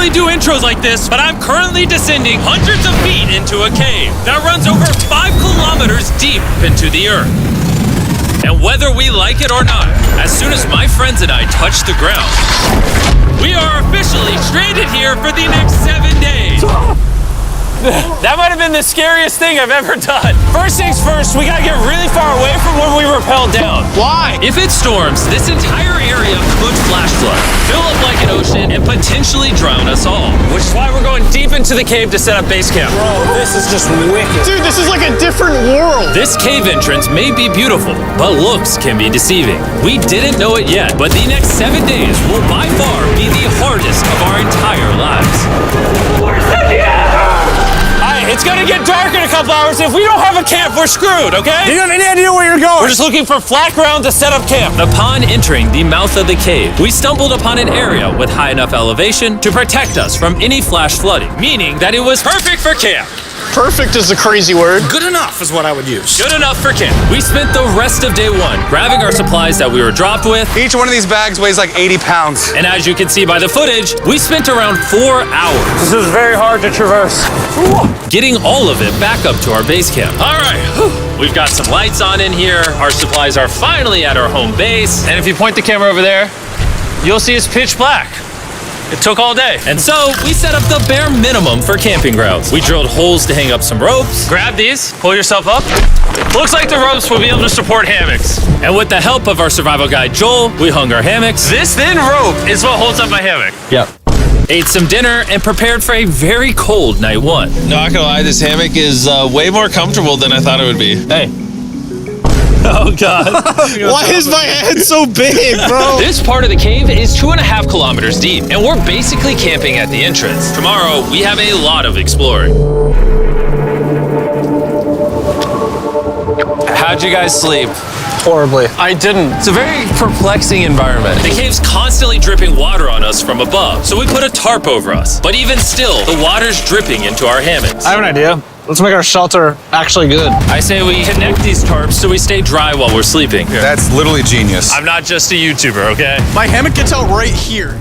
normally do intros like this, but I'm currently descending hundreds of feet into a cave that runs over 5 kilometers deep into the earth. And whether we like it or not, as soon as my friends and I touch the ground, we are officially stranded here for the next 7 days. That might have been the scariest thing I've ever done. First things first, we gotta get really far away from where we rappelled down. Why? If it storms, this entire area could flash flood, fill up like an ocean, and potentially drown us all. Which is why we're going deep into the cave to set up base camp. Bro, this is just wicked. Dude, this is like a different world. This cave entrance may be beautiful, but looks can be deceiving. We didn't know it yet, but the next 7 days will by far be the hardest of our entire lives. It's gonna get dark in a couple hours. If we don't have a camp, we're screwed, okay? Do you have any idea where you're going? We're just looking for flat ground to set up camp. Upon entering the mouth of the cave, we stumbled upon an area with high enough elevation to protect us from any flash flooding, meaning that it was perfect for camp. Perfect is a crazy word. Good enough is what I would use. Good enough for camp. We spent the rest of day one grabbing our supplies that we were dropped with. Each one of these bags weighs like 80 pounds. And as you can see by the footage, we spent around 4 hours. This is very hard to traverse. Getting all of it back up to our base camp. All right, we've got some lights on in here. Our supplies are finally at our home base. And if you point the camera over there, you'll see it's pitch black. It took all day. And so we set up the bare minimum for camping grounds. We drilled holes to hang up some ropes. Grab these, pull yourself up. Looks like the ropes will be able to support hammocks. And with the help of our survival guide, Joel, we hung our hammocks. This thin rope is what holds up my hammock. Yep. Ate some dinner and prepared for a very cold night one. Not gonna lie, this hammock is way more comfortable than I thought it would be. Hey. Oh, God. Why is my head so big, bro? This part of the cave is 2.5 kilometers deep, and we're basically camping at the entrance. Tomorrow, we have a lot of exploring. How'd you guys sleep? Horribly. I didn't. It's a very perplexing environment. The cave's constantly dripping water on us from above, so we put a tarp over us. But even still, the water's dripping into our hammocks. I have an idea. Let's make our shelter actually good. I say we connect these tarps so we stay dry while we're sleeping. That's literally genius. I'm not just a YouTuber, okay? My hammock gets out right here.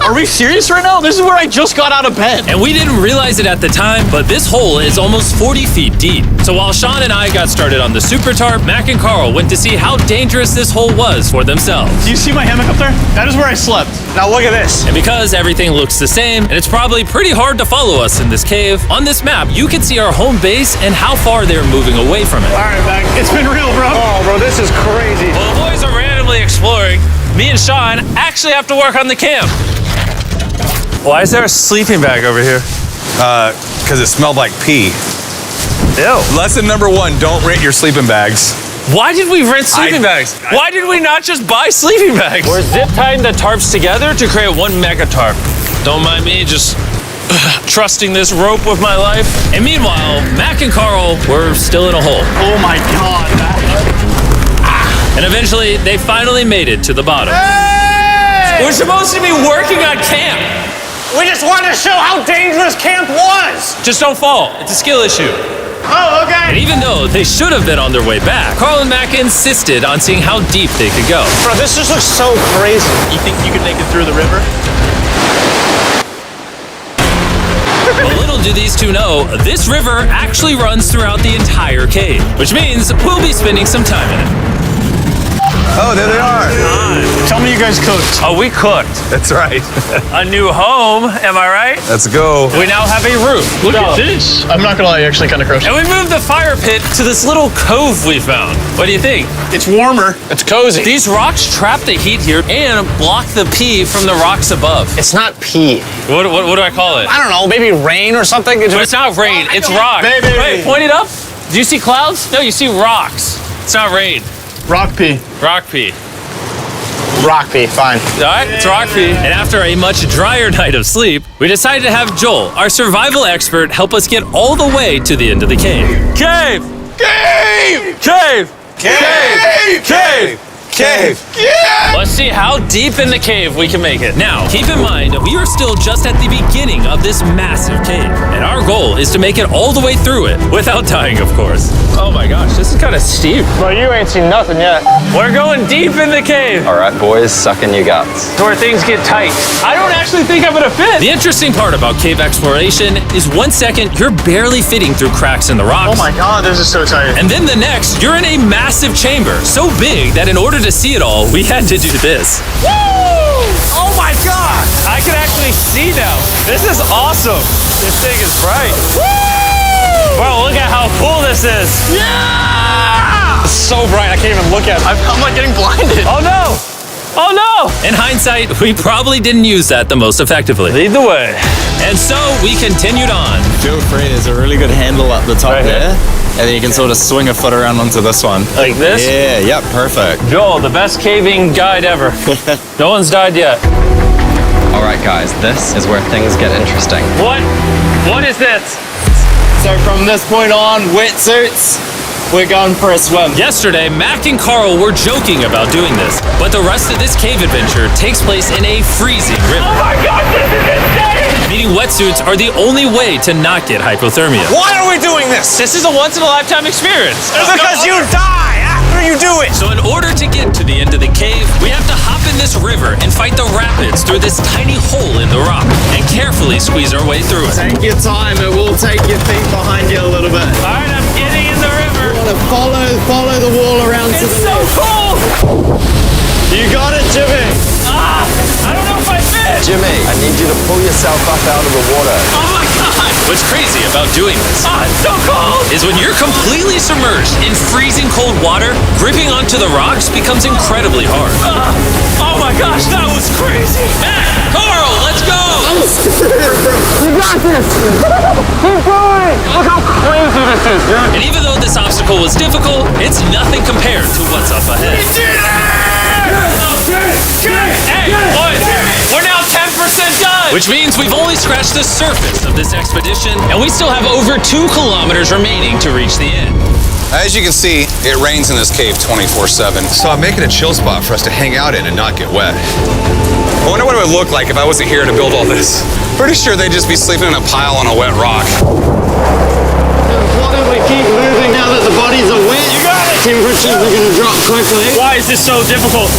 Are we serious right now? This is where I just got out of bed. And we didn't realize it at the time, but this hole is almost 40 feet deep. So while Sean and I got started on the super tarp, Mac and Carl went to see how dangerous this hole was for themselves. Do you see my hammock up there? That is where I slept. Now look at this. And because everything looks the same, and it's probably pretty hard to follow us in this cave, on this map, you can see our home base and how far they're moving away from it. All right, Mac. It's been real, bro. Oh, bro, this is crazy. While the boys are randomly exploring, me and Sean actually have to work on the camp. Why is there a sleeping bag over here? Because it smelled like pee. Ew. Lesson number 1, don't rent your sleeping bags. Why did we rent sleeping bags? Why did we not just buy sleeping bags? We're zip tying the tarps together to create one mega tarp. Don't mind me just trusting this rope with my life. And meanwhile, Mac and Carl were still in a hole. Oh my God, Mac. And eventually, they finally made it to the bottom. Hey! We're supposed to be working on camp. We just wanted to show how dangerous camp was. Just don't fall. It's a skill issue. Oh, okay. And even though they should have been on their way back, Carl and Mac insisted on seeing how deep they could go. Bro, this just looks so crazy. You think you could make it through the river? But little do these two know, this river actually runs throughout the entire cave, which means we'll be spending some time in it. Oh, there they are. Tell me you guys cooked. Oh, we cooked. That's right. A new home, am I right? Let's go. We now have a roof. Look at this. I'm not gonna lie, you're actually kind of gross. And we moved the fire pit to this little cove we found. What do you think? It's warmer. It's cozy. These rocks trap the heat here and block the pee from the rocks above. It's not pee. What do I call it? I don't know, maybe rain or something. But it's not rain, it's rock. Baby. Wait, point it up. Do you see clouds? No, you see rocks. It's not rain. Rock pee. Rock pee. Rock pee, fine. All right, it's rock pee. And after a much drier night of sleep, we decided to have Joel, our survival expert, help us get all the way to the end of the cave. Cave! Cave! Cave! Cave! Cave! Cave! Let's see how deep in the cave we can make it. Now, keep in mind, we are still just at the beginning of this massive cave, and our goal is to make it all the way through it, without dying, of course. Oh my gosh, this is kind of steep. Well, you ain't seen nothing yet. We're going deep in the cave. All right, boys, suck in your guts. To where things get tight. I don't actually think I'm gonna fit. The interesting part about cave exploration is 1 second, you're barely fitting through cracks in the rocks. Oh my God, this is so tight. And then the next, you're in a massive chamber, so big that in order to see it all, we had to do this. Woo! Oh my God! I can actually see now. This is awesome. This thing is bright. Woo! Bro, look at how cool this is. Yeah! It's so bright, I can't even look at it. I'm like getting blinded. Oh no! Oh no! In hindsight, we probably didn't use that the most effectively. Lead the way. And so we continued on. Feel free, there's a really good handle up the top Right here? there. And then you can sort of swing a foot around onto this one. Like this? Yeah, yep, perfect. Joel, the best caving guide ever. No one's died yet. All right, guys, this is where things get interesting. What? What is this? So from this point on, wetsuits, we're going for a swim. Yesterday, Mac and Carl were joking about doing this, but the rest of this cave adventure takes place in a freezing river. Oh my God, this is insane! Meaning wetsuits are the only way to not get hypothermia. Why are we doing this? This is a once-in-a-lifetime experience. Because you die after you do it. So in order to get to the end of the cave, we have to hop in this river and fight the rapids through this tiny hole in the rock and carefully squeeze our way through it. Take your time, it will take your feet behind you a little bit. All right, I'm getting in the river. Follow the wall around to It's the so left. cool. You got it, Jimmy. Ah, I don't know if I fit. Jimmy, I need you to pull yourself up out of the water. Oh my God. What's crazy about doing this it's so cold. Is when you're completely submerged in freezing cold water, gripping onto the rocks becomes incredibly hard. Oh my gosh, that was crazy. Matt, Carl, let's go. You got this. Keep going. Look how crazy this is, dude. And even though this obstacle was difficult, it's nothing compared to what's up ahead. Hey, boys, we're now 10% done. Which means we've only scratched the surface of this expedition, and we still have over 2 kilometers remaining to reach the end. As you can see, it rains in this cave 24/7. So I'm making a chill spot for us to hang out in and not get wet. I wonder what it would look like if I wasn't here to build all this. Pretty sure they'd just be sleeping in a pile on a wet rock. Why don't we keep moving now that the bodies are wet? You got it! Temperatures are going to drop quickly. Why is this so difficult?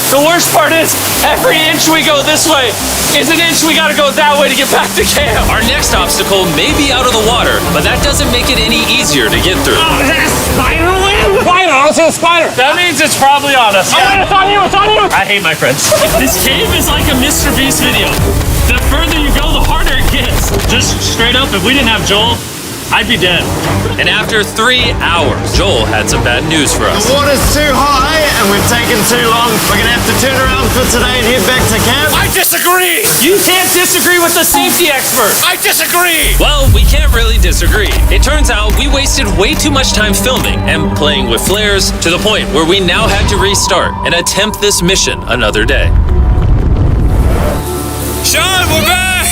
The worst part is, every inch we go this way is an inch we gotta go that way to get back to camp. Our next obstacle may be out of the water, but that doesn't make it any easier to get through. Is that a spider web? Spider, I don't see a spider. That means it's probably on us. Oh, it's on you, it's on you. I hate my friends. This cave is like a Mr. Beast video. The further you go, the harder it gets. Just straight up, if we didn't have Joel, I'd be dead. And after 3 hours, Joel had some bad news for us. The water's too high and we've taken too long. We're going to have to turn around for today and head back to camp. I disagree. You can't disagree with the safety expert. I disagree. Well, we can't really disagree. It turns out we wasted way too much time filming and playing with flares to the point where we now had to restart and attempt this mission another day. Sean, we're back!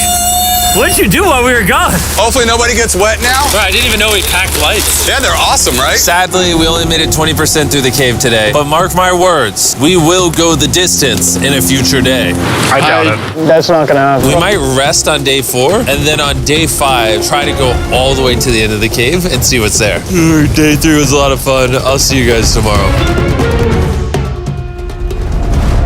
What did you do while we were gone? Hopefully nobody gets wet now. I didn't even know we packed lights. Yeah, they're awesome, right? Sadly, we only made it 20% through the cave today. But mark my words, we will go the distance in a future day. I doubt it. That's not gonna happen. We might rest on day 4, and then on day 5, try to go all the way to the end of the cave and see what's there. Day 3 was a lot of fun. I'll see you guys tomorrow.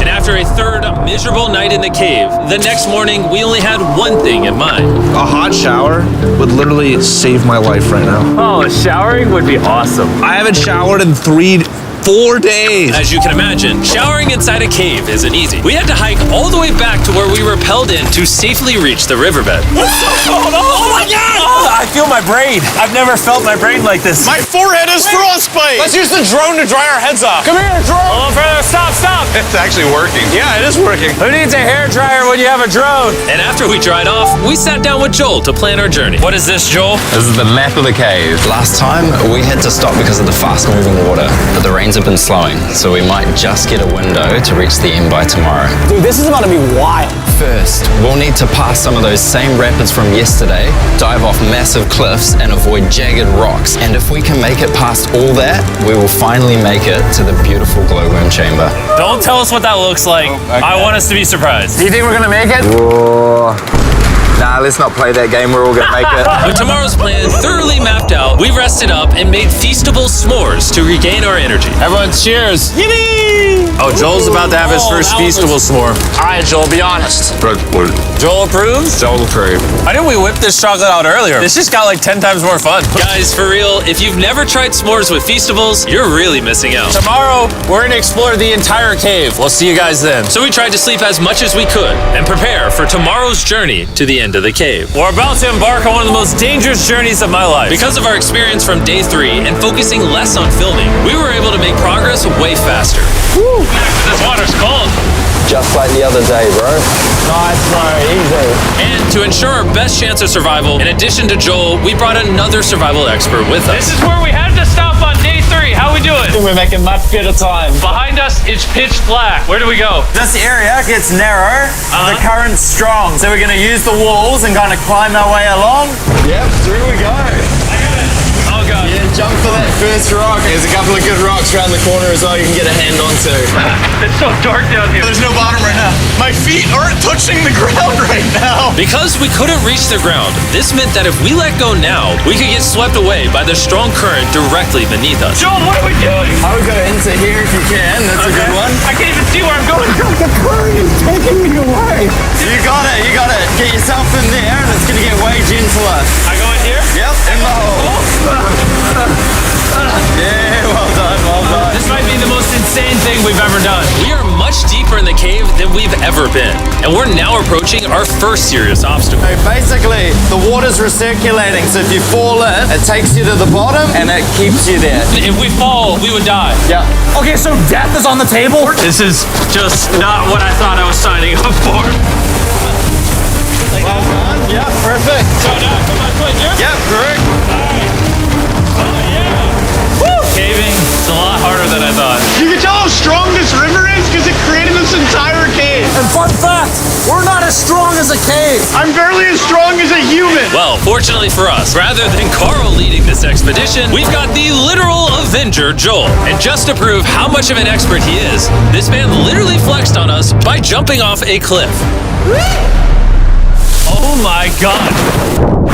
And after a third miserable night in the cave, the next morning we only had one thing in mind. A hot shower would literally save my life right now. Oh, showering would be awesome. I haven't showered in 4 days. As you can imagine, showering inside a cave isn't easy. We had to hike all the way back to where we rappelled in to safely reach the riverbed. Oh my God! I feel my brain. I've never felt my brain like this. My forehead is frostbite. Let's use the drone to dry our heads off. Come here, drone. A little further. Stop. It's actually working. Yeah, it is working. Who needs a hairdryer when you have a drone? And after we dried off, we sat down with Joel to plan our journey. What is this, Joel? This is the map of the cave. Last time, we had to stop because of the fast-moving water, but the rains have been slowing, so we might just get a window to reach the end by tomorrow. Dude, this is about to be wild. First, we'll need to pass some of those same rapids from yesterday, dive off massive cliffs, and avoid jagged rocks. And if we can make it past all that, we will finally make it to the beautiful glowworm chamber. Don't tell us what that looks like. I want us to be surprised. Do you think we're gonna make it? Nah, let's not play that game. We're all gonna make it. With tomorrow's plan thoroughly mapped out, we rested up and made feastable s'mores to regain our energy. Everyone, cheers. Oh, Joel's about to have his first that was- feastable s'more. All right, Joel, be honest. Joel approves? Joel approved. Why didn't we whip this chocolate out earlier? This just got like 10 times more fun. Guys, for real, if you've never tried s'mores with feastables, you're really missing out. Tomorrow, we're gonna explore the entire cave. We'll see you guys then. So we tried to sleep as much as we could and prepare for tomorrow's journey to the end of the cave. We're about to embark on one of the most dangerous journeys of my life. Because of our experience from day 3 and focusing less on filming, we were able to make progress way faster. Woo! This water's cold. Just like the other day, bro. Nice, bro, easy. And to ensure our best chance of survival, in addition to Joel, we brought another survival expert with us. This is where we had to stop on day 3. How we doing? We're making much better time. Behind us, it's pitch black. Where do we go? This area gets narrow, the current's strong, so we're gonna use the walls and kind of climb our way along. Yep, through we go. Oh god. Yeah, jump for that first rock. There's a couple of good rocks around the corner as well you can get a hand onto. It's so dark down here. There's no bottom right now. My feet aren't touching the ground right now. Because we couldn't reach the ground, this meant that if we let go now, we could get swept away by the strong current directly beneath us. Joel, what are we doing? I would go into here if you can. That's a good one. I can't even see where I'm going. The current is taking me away. You got it, you got it. Get yourself in there and it's gonna get way gentler. I go in here? Yep, in the hole. Yeah, well done, well done. This might be the most insane thing we've ever done. We are much deeper in the cave than we've ever been, and we're now approaching our first serious obstacle. So basically, the water's recirculating, so if you fall in, it takes you to the bottom and it keeps you there. If we fall, we would die. Yeah. Okay, so death is on the table? This is just not what I thought I was signing up for. Well done. Yeah, perfect. So now I put my foot here? Yep, correct. Caving is a lot harder than I thought. You can tell how strong this river is because it created this entire cave. And fun fact, we're not as strong as a cave. I'm barely as strong as a human. Well, fortunately for us, rather than Carl leading this expedition, we've got the literal Avenger, Joel. And just to prove how much of an expert he is, this man literally flexed on us by jumping off a cliff. Oh my god.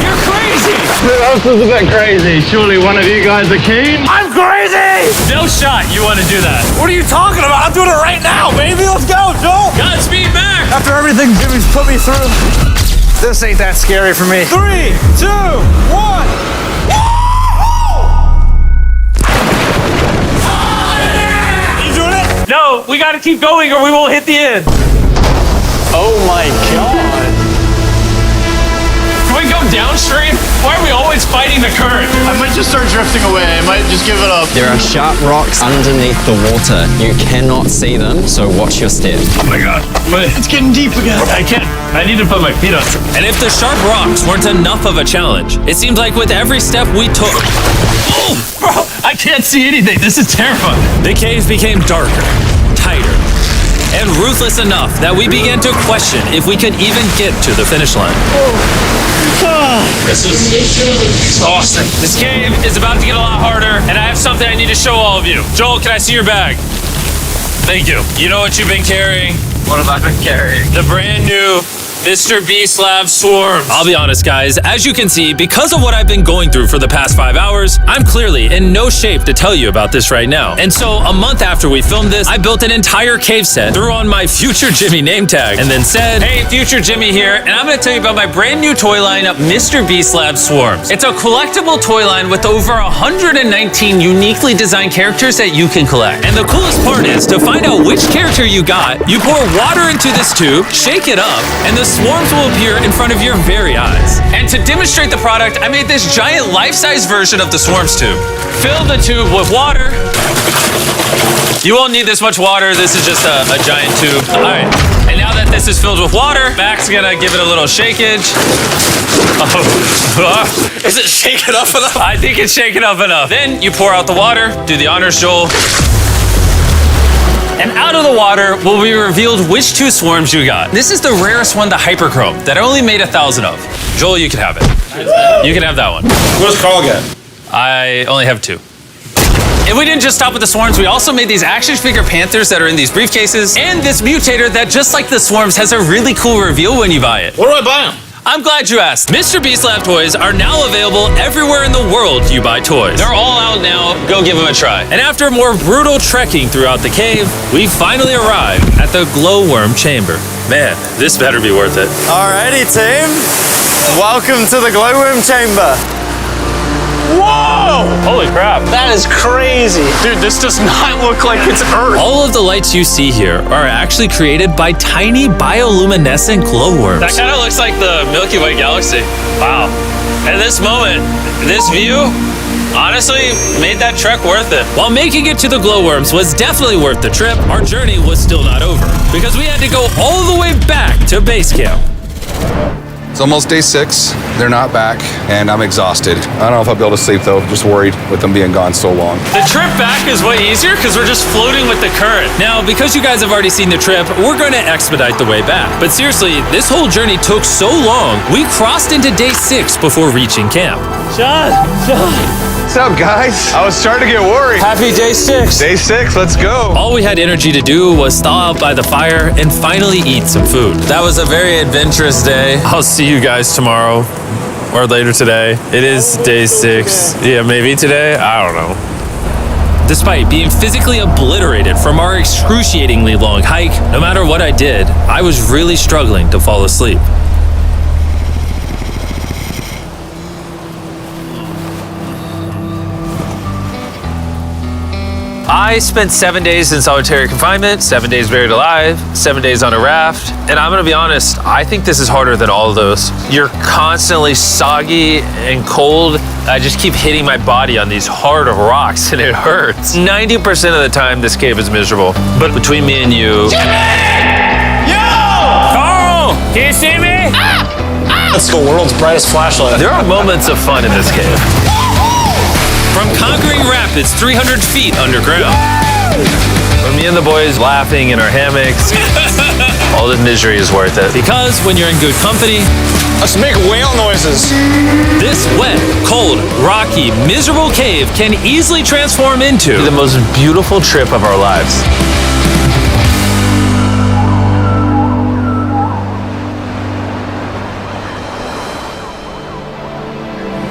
You're crazy! This is a bit crazy. Surely one of you guys are keen? I'm crazy! No shot you want to do that. What are you talking about? I'm doing it right now, baby. Let's go, Joel. Godspeed, Mac! After everything Jimmy's put me through, this ain't that scary for me. 3, 2, 1. You doing it? No, we gotta keep going or we won't hit the end. Oh my god. Can we go downstream? Why are we always fighting the current? I might just start drifting away. I might just give it up. There are sharp rocks underneath the water. You cannot see them, so watch your step. Oh my god. It's getting deep again. I can't. I need to put my feet on. And if the sharp rocks weren't enough of a challenge, it seems like with every step we took. Oh, bro, I can't see anything. This is terrifying. The cave became darker, tighter, and ruthless enough that we began to question if we could even get to the finish line. This is exhausting. This cave is about to get a lot harder, and I have something I need to show all of you. Joel, can I see your bag? Thank you. You know what you've been carrying? What have I been carrying? The brand new Mr. Beast Lab Swarms. I'll be honest, guys. As you can see, because of what I've been going through for the past 5 hours, I'm clearly in no shape to tell you about this right now. And so, a month after we filmed this, I built an entire cave set, threw on my Future Jimmy name tag, and then said, hey, Future Jimmy here, and I'm gonna tell you about my brand new toy line, Mr. Beast Lab Swarms. It's a collectible toy line with over 119 uniquely designed characters that you can collect. And the coolest part is, to find out which character you got, you pour water into this tube, shake it up, and the swarms will appear in front of your very eyes. And to demonstrate the product, I made this giant life-size version of the swarms tube. Fill the tube with water. You won't need this much water. This is just a giant tube. All right. And now that this is filled with water, Mac's gonna give it a little shakeage. Oh. Is it shaken up enough? I think it's shaken up enough. Then you pour out the water. Do the honors, Joel. And out of the water will be revealed which 2 swarms you got. This is the rarest one, the Hyperchrome, that I only made 1,000 of. Joel, you can have it. You can have that one. What's Carl get? I only have 2. And we didn't just stop with the swarms, we also made these action figure panthers that are in these briefcases, and this mutator that, just like the swarms, has a really cool reveal when you buy it. Where do I buy them? I'm glad you asked. Mr. Beast Lab toys are now available everywhere in the world you buy toys. They're all out now, go give them a try. And after more brutal trekking throughout the cave, we finally arrived at the glowworm chamber. Man, this better be worth it. Alrighty, team. Welcome to the glowworm chamber. Whoa! Holy crap. That is crazy. Dude, this does not look like it's Earth. All of the lights you see here are actually created by tiny bioluminescent glowworms. That kind of looks like the Milky Way galaxy. Wow. At this moment, this view honestly made that trek worth it. While making it to the glowworms was definitely worth the trip, our journey was still not over because we had to go all the way back to base camp. It's almost day 6. They're not back, and I'm exhausted. I don't know if I'll be able to sleep though. Just worried with them being gone so long. The trip back is way easier because we're just floating with the current. Now, because you guys have already seen the trip, we're going to expedite the way back. But seriously, this whole journey took so long, we crossed into day 6 before reaching camp. John. What's up, guys? I was starting to get worried. Happy day 6. Day 6, let's go. All we had energy to do was thaw out by the fire and finally eat some food. That was a very adventurous day. I'll see you guys tomorrow or later today. It is day 6. Yeah, maybe today. I don't know. Despite being physically obliterated from our excruciatingly long hike, no matter what I did, I was really struggling to fall asleep. I spent 7 days in solitary confinement, 7 days buried alive, 7 days on a raft, and I'm gonna be honest, I think this is harder than all of those. You're constantly soggy and cold. I just keep hitting my body on these hard rocks and it hurts. 90% of the time, this cave is miserable. But between me and you... Jimmy! Yo! Carl! Can you see me? That's the world's brightest flashlight. There are moments of fun in this cave. From conquering rapids 300 feet underground. From me and the boys laughing in our hammocks. All the misery is worth it. Because when you're in good company, Let's make whale noises. this wet, cold, rocky, miserable cave can easily transform into the most beautiful trip of our lives.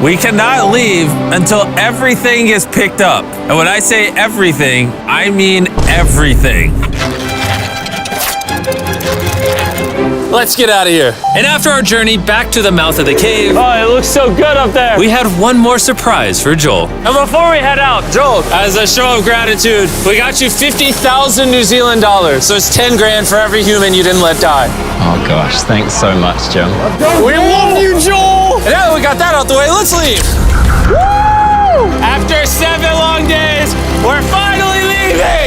We cannot leave until everything is picked up. And when I say everything, I mean everything. Let's get out of here. And after our journey back to the mouth of the cave, Oh, it looks so good up there. we had one more surprise for Joel. And before we head out, Joel, As a show of gratitude, we got you 50,000 New Zealand dollars. So it's 10 grand for every human you didn't let die. Oh gosh, thanks so much, Jim. We love you, Joel. And now that we got that out the way, let's leave. Woo! After 7 long days, we're finally leaving.